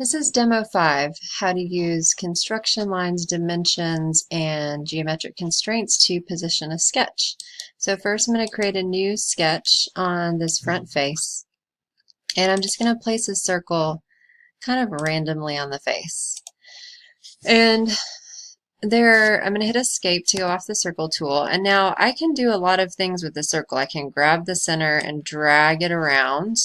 This is Demo 5, how to use construction lines, dimensions, and geometric constraints to position a sketch. So first I'm going to create a new sketch on this front face, and I'm just going to place a circle kind of randomly on the face. And there, I'm going to hit escape to go off the circle tool, and now I can do a lot of things with the circle. I can grab the center and drag it around.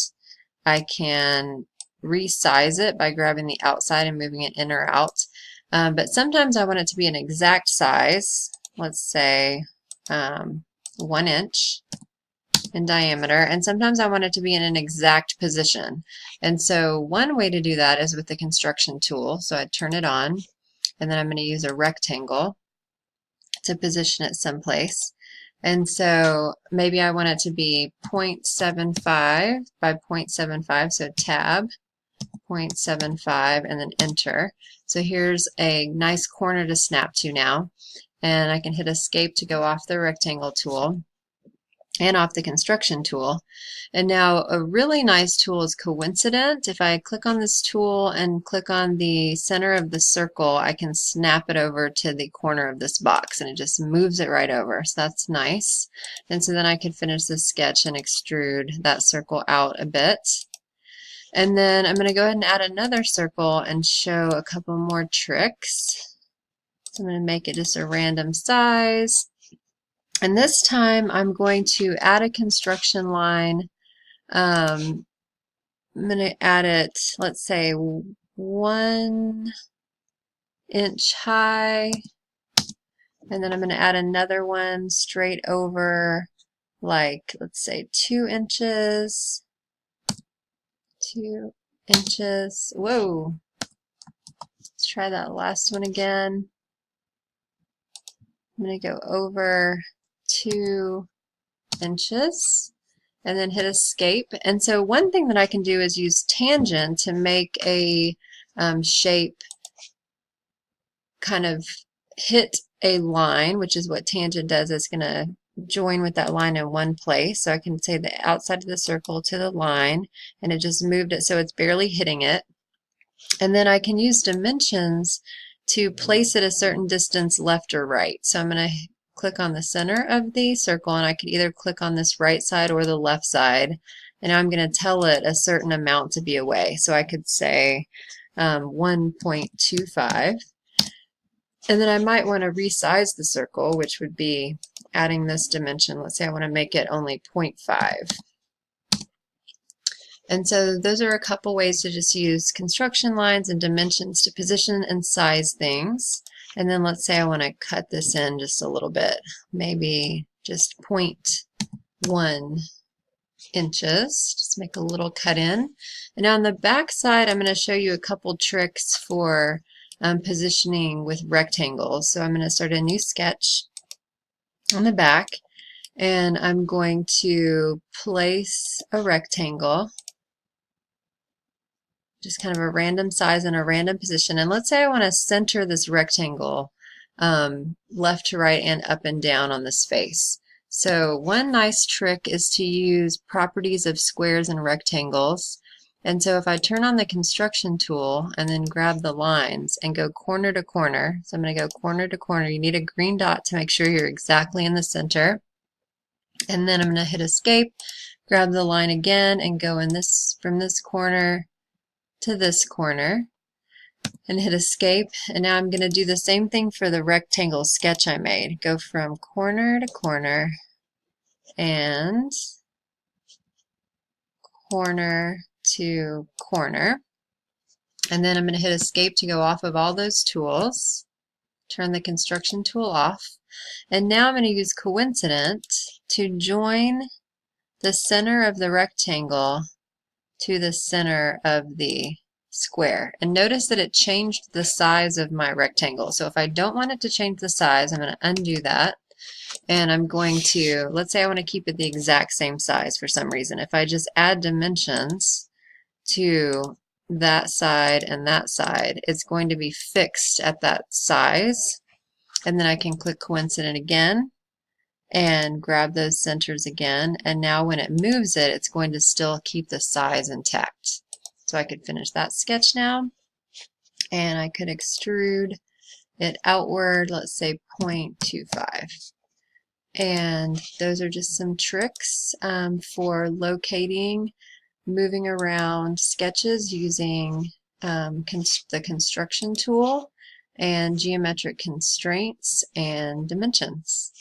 I can resize it by grabbing the outside and moving it in or out. But sometimes I want it to be an exact size, let's say 1 inch in diameter, and sometimes I want it to be in an exact position. And so one way to do that is with the construction tool. So I turn it on, and then I'm going to use a rectangle to position it someplace. And so maybe I want it to be 0.75 by 0.75, so tab, 0.75, and then enter. So here's a nice corner to snap to now, and I can hit escape to go off the rectangle tool and off the construction tool. And now a really nice tool is coincident. If I click on this tool and click on the center of the circle, I can snap it over to the corner of this box, and it just moves it right over. So that's nice. And so then I can finish this sketch and extrude that circle out a bit. And then I'm going to go ahead and add another circle and show a couple more tricks. So I'm going to make it just a random size. And this time I'm going to add a construction line. I'm going to add it, let's say 1 inch high. And then I'm going to add another one straight over, like, let's say 2 inches. 2 inches. Whoa. Let's try that last one again. I'm going to go over 2 inches and then hit escape. And so one thing that I can do is use tangent to make a shape kind of hit a line, which is what tangent does. It's going to join with that line in one place. So I can say the outside of the circle to the line, and it just moved it so it's barely hitting it. And then I can use dimensions to place it a certain distance left or right. So I'm going to click on the center of the circle, and I could either click on this right side or the left side, and I'm going to tell it a certain amount to be away. So I could say 1.25, and then I might want to resize the circle, which would be adding this dimension. Let's say I want to make it only 0.5. And so those are a couple ways to just use construction lines and dimensions to position and size things. And then let's say I want to cut this in just a little bit, maybe just 0.1 inches. Just make a little cut in. And now on the back side, I'm going to show you a couple tricks for positioning with rectangles. So I'm going to start a new sketch on the back, and I'm going to place a rectangle, just kind of a random size and a random position. And let's say I want to center this rectangle left to right and up and down on this face. So one nice trick is to use properties of squares and rectangles. And so if I turn on the construction tool and then grab the lines and go corner to corner, so I'm going to go corner to corner, you need a green dot to make sure you're exactly in the center. And then I'm going to hit escape, grab the line again, and go in this from this corner to this corner, and hit escape. And now I'm going to do the same thing for the rectangle sketch I made. Go from corner to corner and corner to corner, and then I'm going to hit escape to go off of all those tools, turn the construction tool off, and now I'm going to use coincident to join the center of the rectangle to the center of the square. And notice that it changed the size of my rectangle. So if I don't want it to change the size, I'm going to undo that, and I'm going to, let's say I want to keep it the exact same size for some reason. If I just add dimensions to that side and that side, it's going to be fixed at that size. And then I can click coincident again and grab those centers again, and now when it moves it, it's going to still keep the size intact. So I could finish that sketch now. and I could extrude it outward, let's say 0.25. And those are just some tricks for locating, moving around sketches using the construction tool and geometric constraints and dimensions.